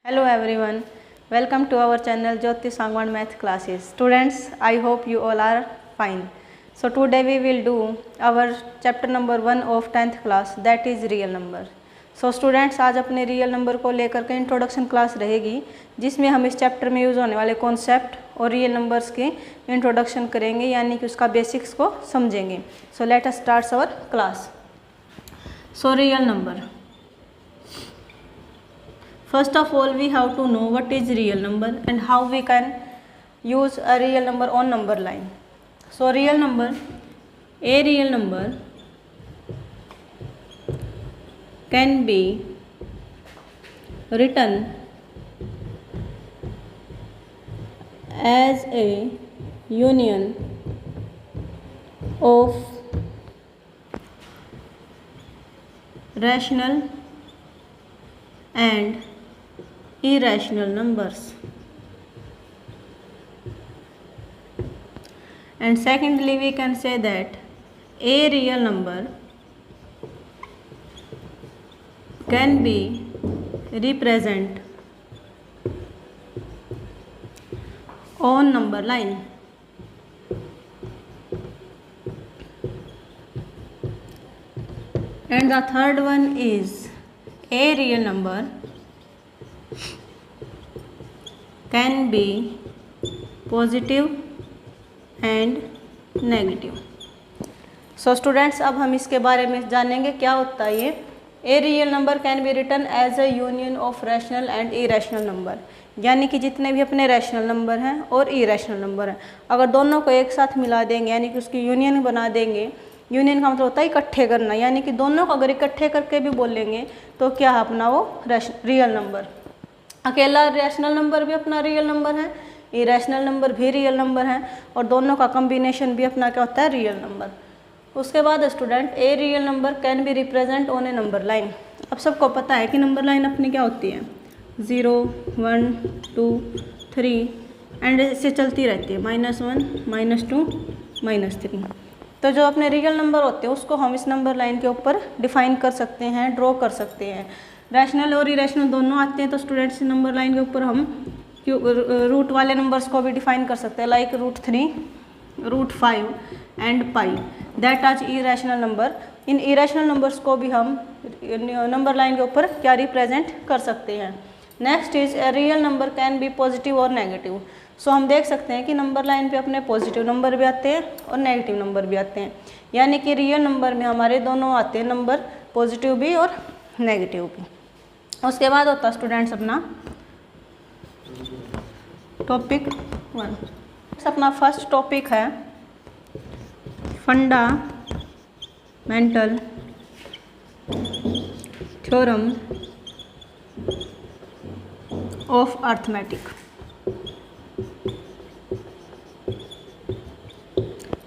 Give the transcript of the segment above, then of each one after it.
Hello everyone, welcome to our channel Jyoti Sangwan Math Classes. Students, I hope you all are fine. So today we will do our chapter number 1 of 10th class, that is real number. So students, आज अपने real number को लेकर के introduction class रहेगी जिसमें हम इस chapter में यूज़ होने वाले कॉन्सेप्ट और रियल नंबर्स के इंट्रोडक्शन करेंगे, यानी कि उसका बेसिक्स को समझेंगे. So let us start our class. So real number. First of all, we have to know what is real number and how we can use a real number on number line. So real number, a real number can be written as a union of rational and irrational numbers. And secondly, we can say that a real number can be represented on number line. And the third one is a real number can be positive and negative. So students, अब हम इसके बारे में जानेंगे क्या होता है ये. A real number can be written as a union of rational and irrational number, यानी कि जितने भी अपने रैशनल नंबर हैं और इरेशनल नंबर हैं, अगर दोनों को एक साथ मिला देंगे यानी कि उसकी यूनियन बना देंगे. यूनियन का मतलब होता है इकट्ठे करना, यानी कि दोनों को अगर इकट्ठे करके भी बोलेंगे तो क्या है अपना वो रियल नंबर. अकेला रैशनल नंबर भी अपना रियल नंबर है, इरेशनल नंबर भी रियल नंबर है, और दोनों का कॉम्बिनेशन भी अपना क्या होता है रियल नंबर. उसके बाद student, A real number can B represent on A number line. अब सबको पता है कि नंबर लाइन अपनी क्या होती है, 0, 1, 2, 3 एंड इससे चलती रहती है, -1, -2, -3. तो जो अपने रियल नंबर होते हैं उसको हम इस नंबर लाइन के ऊपर डिफाइन कर सकते हैं, ड्रॉ कर सकते हैं. रैशनल और इरेशनल दोनों आते हैं, तो स्टूडेंट्स नंबर लाइन के ऊपर हम रूट वाले नंबर्स को भी डिफाइन कर सकते हैं, लाइक √3, √5 एंड पाई. दैट आज इरेशनल नंबर. इन इरेशनल नंबर्स को भी हम नंबर लाइन के ऊपर क्या रिप्रेजेंट कर सकते हैं. Next is a real number can B positive और नेगेटिव. सो हम देख सकते हैं कि नंबर लाइन पे अपने पॉजिटिव नंबर भी आते हैं और नेगेटिव नंबर भी आते हैं, यानी कि रियल नंबर में हमारे दोनों आते हैं नंबर, पॉजिटिव भी और नेगेटिव भी. उसके बाद होता है स्टूडेंट्स अपना टॉपिक 1. अपना फर्स्ट टॉपिक है fundamental theorem of arithmetic.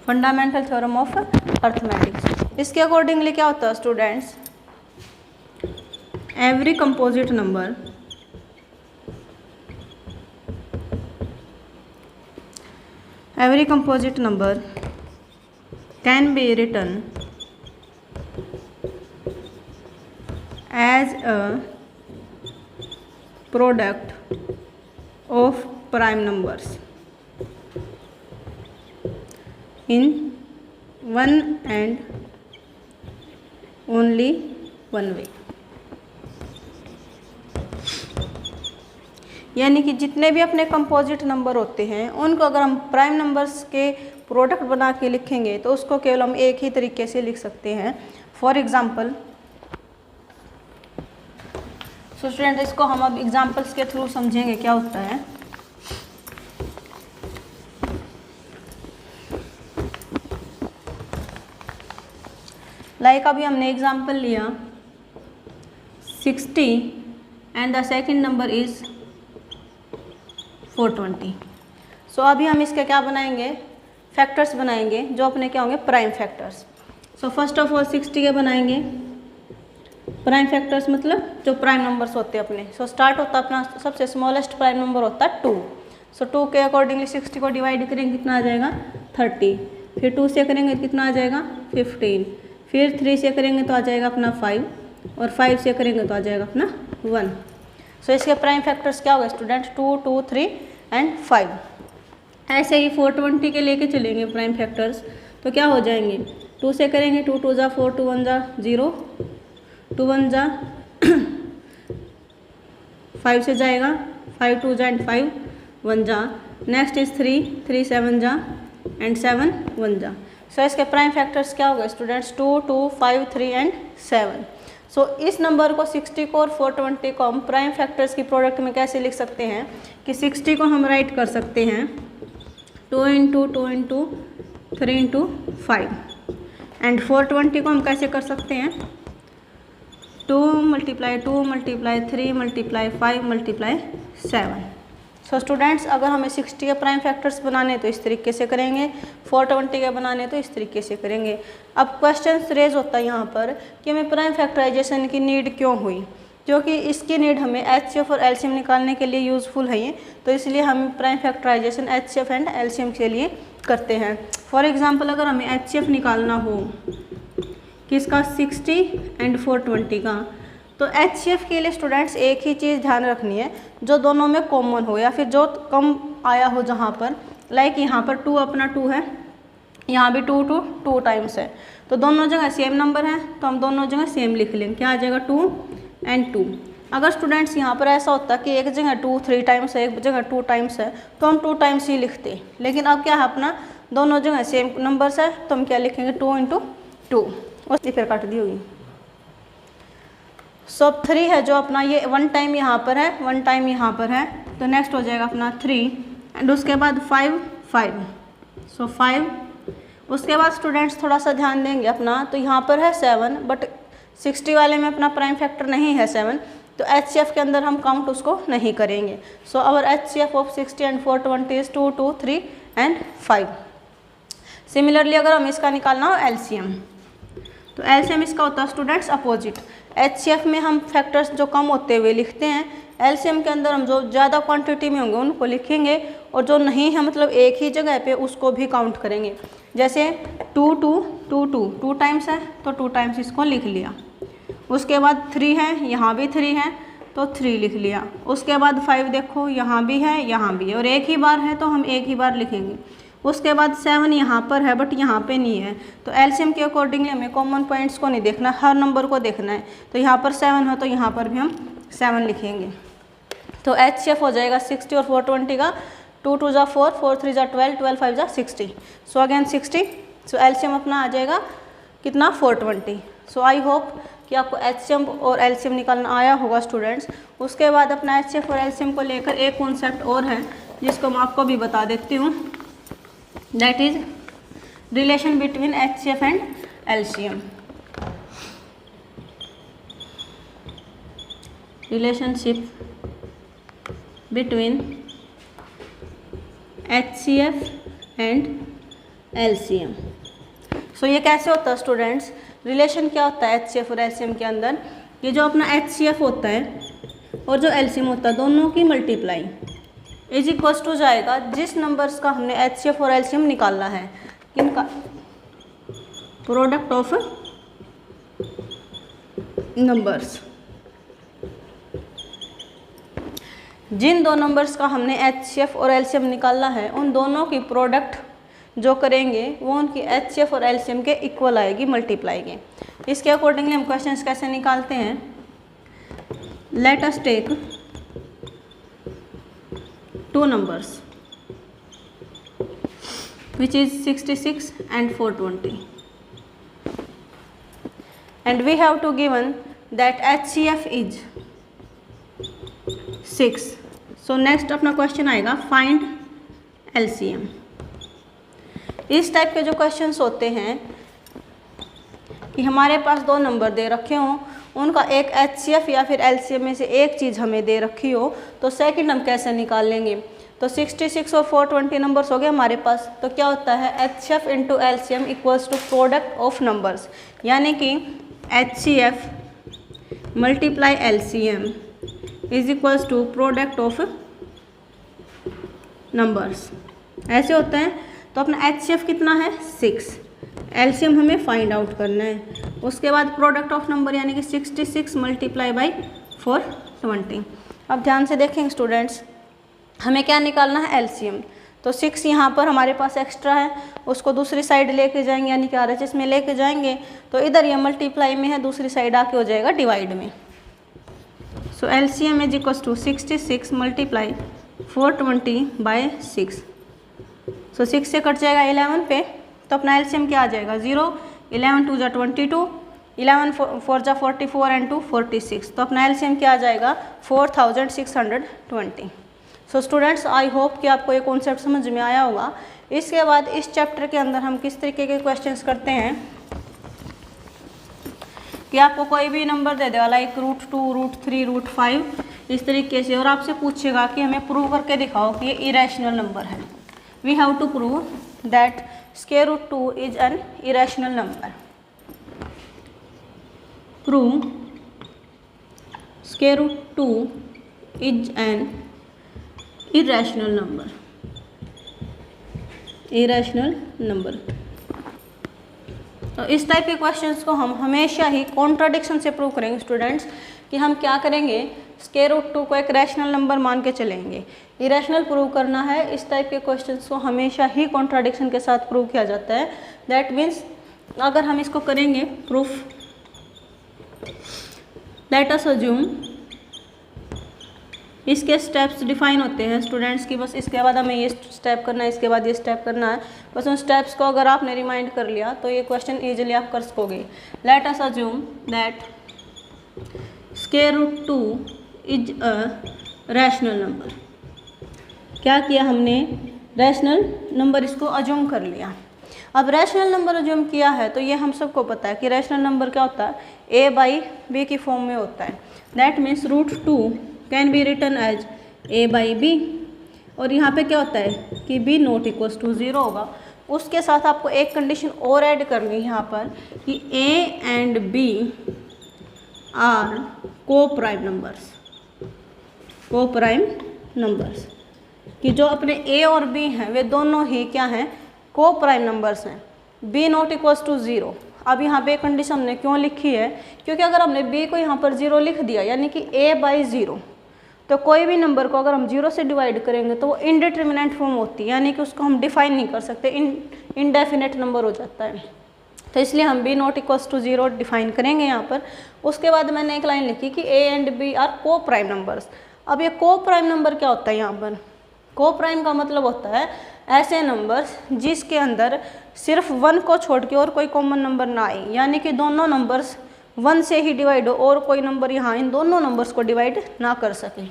Fundamental theorem of arithmetics. इसके अकॉर्डिंगली क्या होता है students, every composite number can be written as a product of prime numbers in one and only one way. यानी कि जितने भी अपने कंपोजिट नंबर होते हैं उनको अगर हम प्राइम नंबर्स के प्रोडक्ट बना के लिखेंगे तो उसको केवल हम एक ही तरीके से लिख सकते हैं. फॉर एग्जांपल, सो स्टूडेंट इसको हम अब एग्जांपल्स के थ्रू समझेंगे क्या होता है. लाइक अभी हमने एग्जांपल लिया 60 and the second number is 420. सो अभी हम इसके क्या बनाएंगे, फैक्टर्स बनाएंगे जो अपने क्या होंगे prime factors. So first of all 60 के बनाएंगे प्राइम फैक्टर्स, मतलब जो प्राइम नंबर्स होते हैं अपने. सो स्टार्ट होता है अपना सबसे स्मॉलेस्ट प्राइम नंबर होता है 2. सो 2 के अकॉर्डिंगली 60 को डिवाइड करेंगे कितना आ जाएगा 30, फिर 2 से करेंगे कितना आ जाएगा 15, फिर 3 से करेंगे तो आ जाएगा अपना 5 और 5 से करेंगे तो आ जाएगा अपना 1। सो इसके प्राइम फैक्टर्स क्या हो गए स्टूडेंट, 2, 2, 3 एंड 5। ऐसे ही 420 के लेके चलेंगे प्राइम फैक्टर्स, तो क्या हो जाएंगे, 2 से करेंगे, 2 2 जा 4, 2 1 जा 0, 2 1 जा 5 से जाएगा, 5 2 जा एंड 5 1 जा, नेक्स्ट इज 3, 3 7 जा एंड 7 1 जा। सो इसके प्राइम फैक्टर्स क्या हो गए स्टूडेंट्स, 2 2 5 3 एंड 7। सो इस नंबर को 60 को और 420 को हम प्राइम फैक्टर्स की प्रोडक्ट में कैसे लिख सकते हैं कि 60 को हम राइट कर सकते हैं 2 इंटू 2 इंटू 3 इंटू 5 एंड 420 को हम कैसे कर सकते हैं 2 multiply 2 multiply 3 multiply 5 multiply 7। So students अगर हमें 60 के प्राइम फैक्टर्स बनाने तो इस तरीके से करेंगे, 420 के बनाने तो इस तरीके से करेंगे। अब क्वेश्चन रेज होता है यहाँ पर कि हमें प्राइम फैक्टराइजेशन की नीड क्यों हुई, क्योंकि इसकी नीड हमें HCF और LCM निकालने के लिए यूज़फुल है ये, तो इसलिए हम prime factorisation HCF and LCM के लिए करते हैं। फॉर एग्जांपल अगर हमें HCF निकालना हो किसका 60 एंड 420 का, तो HCF के लिए स्टूडेंट्स एक ही चीज़ ध्यान रखनी है जो दोनों में कॉमन हो या फिर जो कम आया हो, जहाँ पर लाइक यहाँ पर 2 अपना 2 है, यहाँ भी 2 2 2 टाइम्स है, तो दोनों जगह सेम नंबर है तो हम दोनों जगह सेम लिख लेंगे, क्या आ जाएगा 2 एंड 2। अगर स्टूडेंट्स यहाँ पर ऐसा होता कि एक जगह 2 3 टाइम्स है, एक जगह 2 टाइम्स है, तो हम 2 टाइम्स ही लिखते, लेकिन अब क्या है अपना दोनों जगह सेम नंबर्स है तो हम क्या लिखेंगे 2 इंटू 2, उसकी फिर काट दी होगी। सो 3 है जो अपना ये 1 टाइम यहाँ पर है, 1 टाइम यहाँ पर है, तो नेक्स्ट हो जाएगा अपना 3 एंड उसके बाद 5 5, सो 5। उसके बाद स्टूडेंट्स थोड़ा सा ध्यान देंगे अपना, तो यहाँ पर है 7 बट 60 वाले में अपना प्राइम फैक्टर नहीं है 7, तो HCF के अंदर हम काउंट उसको नहीं करेंगे। सो अवर HCF of 60 and 420 is 2 2 3 and 5। Similarly अगर हम इसका निकालना हो LCM, तो LCM इसका होता है स्टूडेंट्स अपोजिट। HCF में हम फैक्टर्स जो कम होते हुए लिखते हैं, LCM के अंदर हम जो ज़्यादा क्वांटिटी में होंगे उनको लिखेंगे और जो नहीं है मतलब एक ही जगह पे उसको भी काउंट करेंगे। जैसे 2 2 2 2 2 टाइम्स है तो 2 टाइम्स इसको लिख लिया, उसके बाद 3 है, यहाँ भी 3 है तो 3 लिख लिया, उसके बाद 5 देखो यहाँ भी है यहाँ भी है और एक ही बार है तो हम एक ही बार लिखेंगे, उसके बाद 7 यहाँ पर है बट यहाँ पे नहीं है, तो LCM के अकॉर्डिंगली हमें कॉमन पॉइंट्स को नहीं देखना, हर नंबर को देखना है, तो यहाँ पर 7 है तो यहाँ पर भी हम 7 लिखेंगे। तो HCF हो जाएगा 60 और 420 का 2 2 जा 4 4 3 जा 12 12 5 जा 60, सो अगेन 60। सो LCM अपना आ जाएगा कितना 420। सो आई होप कि आपको HCM और LCM निकालना आया होगा स्टूडेंट्स। उसके बाद अपना HCF और LCM को लेकर एक कॉन्सेप्ट और है जिसको मैं आपको भी बता देती हूँ, that is relation between HCF and LCM। Relationship between HCF and LCM। सो ये कैसे होता है स्टूडेंट्स, रिलेशन क्या होता है HCF और LCM के अंदर, ये जो अपना HCF होता है और जो LCM होता है दोनों की मल्टीप्लाई इज इक्वल्स टू जाएगा जिस नंबर्स का हमने HCF और LCM निकालना है, किनका, प्रोडक्ट ऑफ नंबर्स। जिन दो नंबर्स का हमने HCF और LCM निकालना है उन दोनों की प्रोडक्ट जो करेंगे वो उनकी HCF और LCM के इक्वल आएगी, मल्टीप्लाई के। इसके अकॉर्डिंगली हम क्वेश्चंस कैसे निकालते हैं, let us take 2 numbers which is 66 and 420 and we have to given that HCF is 6। so next अपना क्वेश्चन आएगा फाइंड LCM। इस टाइप के जो क्वेश्चंस होते हैं कि हमारे पास 2 नंबर दे रखे हों, उनका एक HCF या फिर LCM में से एक चीज़ हमें दे रखी हो, तो सेकंड हम कैसे निकाल लेंगे। तो 66 और 420 नंबर्स हो गए हमारे पास, तो क्या होता है HCF into LCM equals to product of numbers, यानी कि HCF multiply LCM is equals to product of numbers, ऐसे होता है। तो अपना HCF कितना है 6, LCM हमें फाइंड आउट करना है, उसके बाद प्रोडक्ट ऑफ नंबर यानी कि 66 मल्टीप्लाई बाई 420। अब ध्यान से देखेंगे स्टूडेंट्स, हमें क्या निकालना है, एलसीएम। तो 6 यहाँ पर हमारे पास एक्स्ट्रा है, उसको दूसरी साइड लेके जाएंगे, यानी कि RHS में लेके जाएंगे, तो इधर ये मल्टीप्लाई में है, दूसरी साइड आके हो जाएगा डिवाइड में। So LCM is equal to 66 multiply 420/6। So 6 से कट जाएगा 11 पे, तो अपना LCM क्या आ जाएगा, 0, 11 2 जा 22, 11 4 जा 44 एंड 2 46। तो अपना LCM क्या आ जाएगा, 4620। सो स्टूडेंट्स, आई होप कि आपको ये कॉन्सेप्ट समझ में आया होगा। इसके बाद इस चैप्टर के अंदर हम किस तरीके के क्वेश्चंस करते हैं कि आपको कोई भी नंबर दे देगा, लाइक √2, √3, √5 इस तरीके से, और आपसे पूछेगा कि हमें प्रूव करके दिखाओ कि ये इरेशनल नंबर है। We have to prove that √2 is an irrational number. Prove √2 is an irrational number. Irrational number. तो इस टाइप के क्वेश्चंस को हम हमेशा ही कॉन्ट्राडिक्शन से प्रूव करेंगे स्टूडेंट्स, कि हम क्या करेंगे, √2 को एक रैशनल नंबर मान के चलेंगे। इरेशनल प्रूव करना है, इस टाइप के क्वेश्चंस को हमेशा ही कॉन्ट्राडिक्शन के साथ प्रूव किया जाता है। दैट मीन्स अगर हम इसको करेंगे प्रूफ, लेट अस अज्यूम, इसके स्टेप्स डिफाइन होते हैं स्टूडेंट्स की, बस इसके बाद हमें ये स्टेप करना है, इसके बाद ये स्टेप करना है। बस उन स्टेप्स को अगर आपने रिमाइंड कर लिया तो ये क्वेश्चन इजीली आप कर सकोगे। Let us assume that √2 is a rational number. क्या किया हमने, रैशनल नंबर इसको अज्यूम कर लिया। अब रैशनल नंबर अज्यूम किया है तो ये हम सबको पता है कि रैशनल नंबर क्या होता है, a/b की फॉर्म में होता है। That means √2 can be written as a/b, और यहाँ पे क्या होता है कि b नॉट इक्वल्स टू 0 होगा। उसके साथ आपको एक कंडीशन और ऐड करनी है यहाँ पर कि a and b are co-prime numbers. Co-prime numbers कि जो अपने a और b हैं वे दोनों ही क्या हैं, को-प्राइम नंबर्स हैं। b not equals to 0। अब यहाँ पे कंडीशन हमने क्यों लिखी है, क्योंकि अगर हमने b को यहाँ पर 0 लिख दिया, यानी कि a/0, तो कोई भी नंबर को अगर हम 0 से डिवाइड करेंगे तो वो इनडिटर्मिनेंट फॉर्म होती है, यानी कि उसको हम डिफाइन नहीं कर सकते, इनडेफिनेट नंबर हो जाता है। तो इसलिए हम b not equals to 0 define करेंगे यहाँ पर। उसके बाद मैंने एक लाइन लिखी कि a and b are co-prime numbers. अब ये को-प्राइम नंबर क्या होता है, यहाँ पर को-प्राइम का मतलब होता है ऐसे नंबर्स जिसके अंदर सिर्फ 1 को छोड़ के और कोई कॉमन नंबर ना आए, यानी कि दोनों नंबर्स 1 से ही डिवाइड हो और कोई नंबर यहाँ इन दोनों नंबर्स को डिवाइड ना कर सके।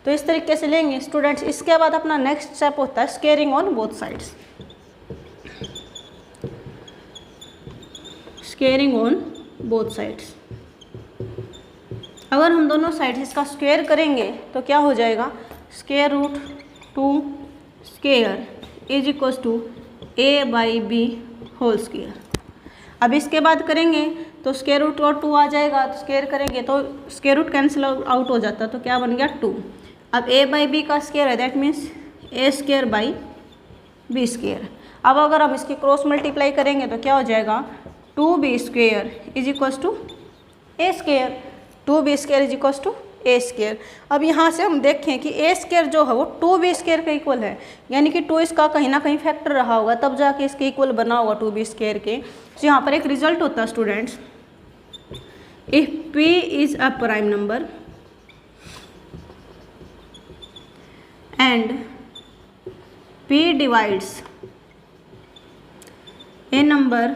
तो इस तरीके से लेंगे स्टूडेंट्स। इसके बाद अपना नेक्स्ट स्टेप होता है squaring on both sides. Squaring on both sides, अगर हम दोनों साइड्स इसका स्क्वायर करेंगे तो क्या हो जाएगा, √2 square is equals to a/b whole square. अब इसके बाद करेंगे तो स्क्वायर रूट और 2 आ जाएगा, तो स्क्वायर करेंगे तो स्क्वायर रूट कैंसिल आउट हो जाता है, तो क्या बन गया 2। अब a/b का स्क्वायर है, दैट मीन्स a²/b²। अब अगर हम इसकी क्रॉस मल्टीप्लाई करेंगे तो क्या हो जाएगा, 2b² is equals to a²। 2b² is equals to a²। अब यहाँ से हम देखें कि a² जो है वो 2b² के इक्वल है, यानी कि 2 इसका कहीं ना कहीं फैक्टर रहा होगा, तब जाके इसके इक्वल बना होगा 2b² के। तो यहाँ पर एक रिजल्ट होता है students, if p is a prime number and p divides A number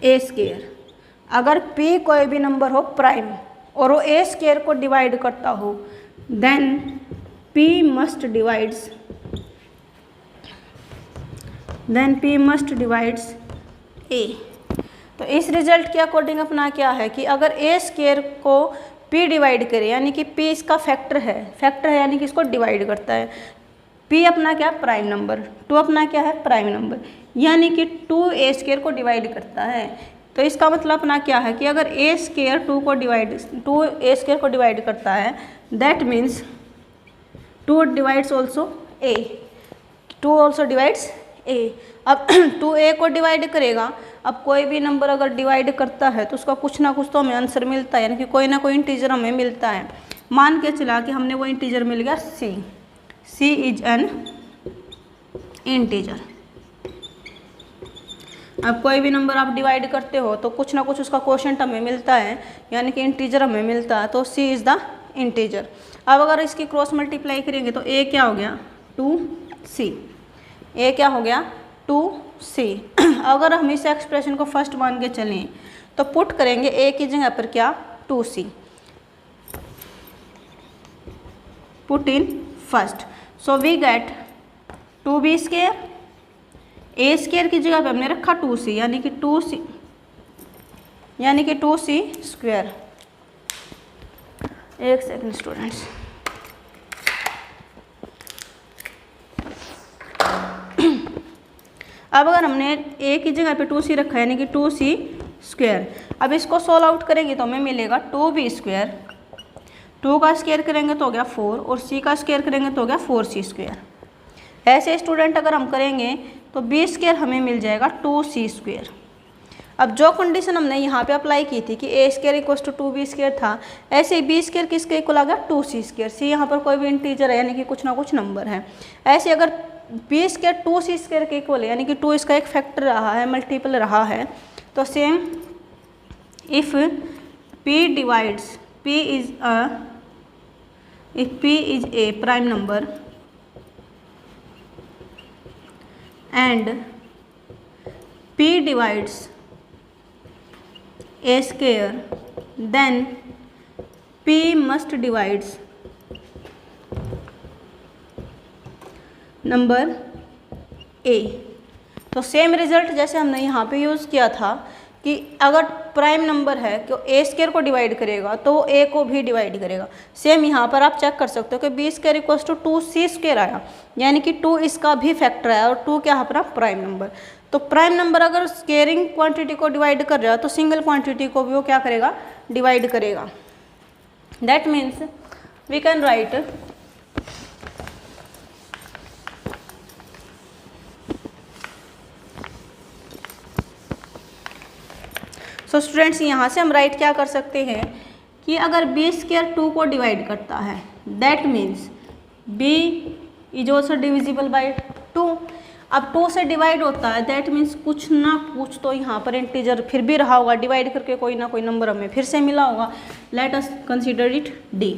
a²। अगर p कोई भी नंबर हो प्राइम और वो a² को डिवाइड करता हो, then p must divides a। तो इस रिजल्ट के अकॉर्डिंग अपना क्या है कि अगर a² को p डिवाइड करे, यानी कि p इसका फैक्टर है यानी कि इसको डिवाइड करता है। p अपना क्या है, प्राइम नंबर, 2 अपना क्या है, प्राइम नंबर, यानी कि 2 a² को डिवाइड करता है। तो इसका मतलब अपना क्या है कि अगर a² 2 a² को डिवाइड करता है, that means 2 divides also a। 2 also divides a। अब 2a को डिवाइड करेगा, अब कोई भी नंबर अगर डिवाइड करता है तो उसका कुछ ना कुछ तो हमें आंसर मिलता है, यानी कि कोई ना कोई इंटीजर हमें मिलता है। मान के चला कि हमने वो इंटीजर मिल गया सी इज एन इंटीजर। अब कोई भी नंबर आप डिवाइड करते हो तो कुछ ना कुछ उसका क्वोशंट हमें मिलता है, यानी कि इंटीजर हमें मिलता है, तो सी इज़ द इंटीजर। अब अगर इसकी क्रॉस मल्टीप्लाई करेंगे तो ए क्या हो गया 2c, ए क्या हो गया 2c। अगर हम इस एक्सप्रेशन को फर्स्ट मान के चलें तो पुट करेंगे ए की जगह पर क्या 2c, put in first, so we get 2b square, a square की जगह पे हमने रखा 2c, यानी कि 2c स्क्वायर। एक सेकंड स्टूडेंट्स, अब अगर हमने ए की जगह पे 2c रखा है यानी कि 2c स्क्वायर, अब इसको सोल्व आउट करेंगे तो हमें मिलेगा 2b स्क्वायर, 2 का स्क्वायर करेंगे तो हो गया 4 और c का स्क्वायर करेंगे तो हो गया 4c स्क्वायर। ऐसे स्टूडेंट अगर हम करेंगे तो b स्क्वायर हमें मिल जाएगा 2c स्क्वायर। अब जो कंडीशन हमने यहाँ पे अप्लाई की थी कि A square equal to 2b square था, ऐसे ही b स्क्वायर किसके इक्वल आ गया 2c स्क्वायर। c यहाँ पर कोई भी इंटीजर है यानी कि कुछ ना कुछ नंबर है। ऐसे अगर b स्क्वायर 2c स्क्वायर के इक्वल है यानी कि 2 इसका एक फैक्टर रहा है, मल्टीपल रहा है, तो same if p divides if p is a prime number and p divides a square, then p must divides number a। तो सेम रिजल्ट जैसे हमने यहाँ पे यूज़ किया था कि अगर प्राइम नंबर है कि ए स्क्वायर को डिवाइड करेगा तो वो ए को भी डिवाइड करेगा। सेम यहाँ पर आप चेक कर सकते हो कि b square equals to 2c square आया, यानी कि 2 इसका भी फैक्टर आया और 2 क्या है अपना प्राइम नंबर। तो प्राइम नंबर अगर स्केयरिंग क्वांटिटी को डिवाइड कर रहा है तो सिंगल क्वांटिटी को भी वो क्या करेगा डिवाइड करेगा। That means we can write so students यहाँ से हम राइट क्या कर सकते हैं कि अगर b स्क्वायर 2 को डिवाइड करता है that means b is also divisible by 2। अब 2 से डिवाइड होता है दैट मीन्स कुछ ना कुछ तो यहाँ पर इंटीजर फिर भी रहा होगा, डिवाइड करके कोई ना कोई नंबर हमें फिर से मिला होगा। Let us consider it d,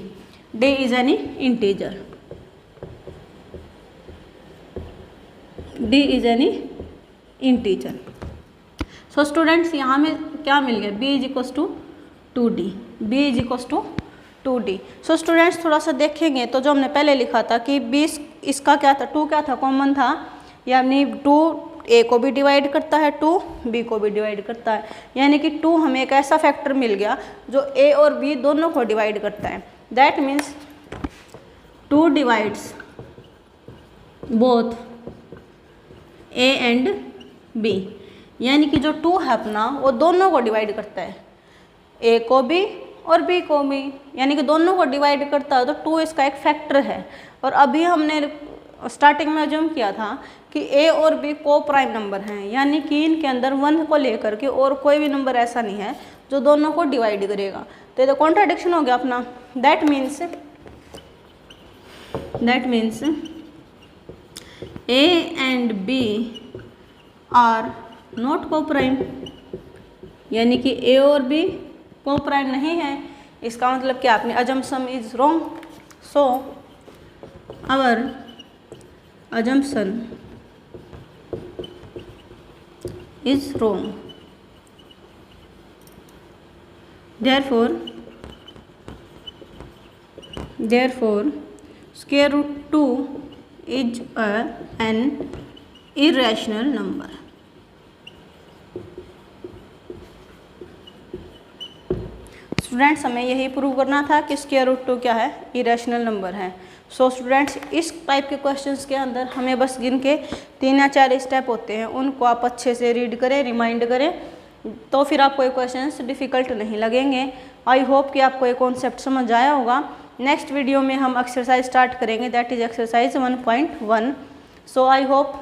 d is any integer, d is any integer. So students यहाँ में क्या मिल गया b is equals to 2d, b is equals to 2d। So students थोड़ा सा देखेंगे तो जो हमने पहले लिखा था कि b इसका क्या था 2 क्या था कॉमन था, यानी 2 a को भी डिवाइड करता है 2 b को भी डिवाइड करता है, यानी कि 2 हमें एक ऐसा फैक्टर मिल गया जो a और b दोनों को डिवाइड करता है। That means 2 divides both a and b, यानी कि जो 2 है अपना वो दोनों को डिवाइड करता है, a को भी और b को भी, यानी कि दोनों को डिवाइड करता है। तो 2 इसका एक फैक्टर है। और अभी हमने स्टार्टिंग में अज्यूम किया था कि a और b को प्राइम नंबर हैं, यानी कि इनके अंदर 1 को लेकर के और कोई भी नंबर ऐसा नहीं है जो दोनों को डिवाइड करेगा। तो ये तो कॉन्ट्राडिक्शन हो गया अपना। That means a and b are not co prime, यानी कि a और b को प्राइम नहीं है। इसका मतलब क्या अपनी assumption is wrong, so our assumption is wrong. therefore square root 2 is an irrational number। Students हमें यही प्रूव करना था कि स्क्वायर रूट 2 क्या है इरेशनल नंबर है। सो स्टूडेंट्स इस टाइप के क्वेश्चंस के अंदर हमें बस जिनके 3 या 4 स्टेप होते हैं उनको आप अच्छे से रीड करें, रिमाइंड करें, तो फिर आपको ये क्वेश्चंस डिफ़िकल्ट नहीं लगेंगे। आई होप कि आपको ये कॉन्सेप्ट समझ आया होगा। नेक्स्ट वीडियो में हम एक्सरसाइज स्टार्ट करेंगे, that is exercise 1.1। So I hope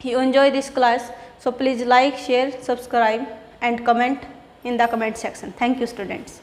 you enjoy this class। So please like, share, subscribe and comment in the comment section. Thank you students.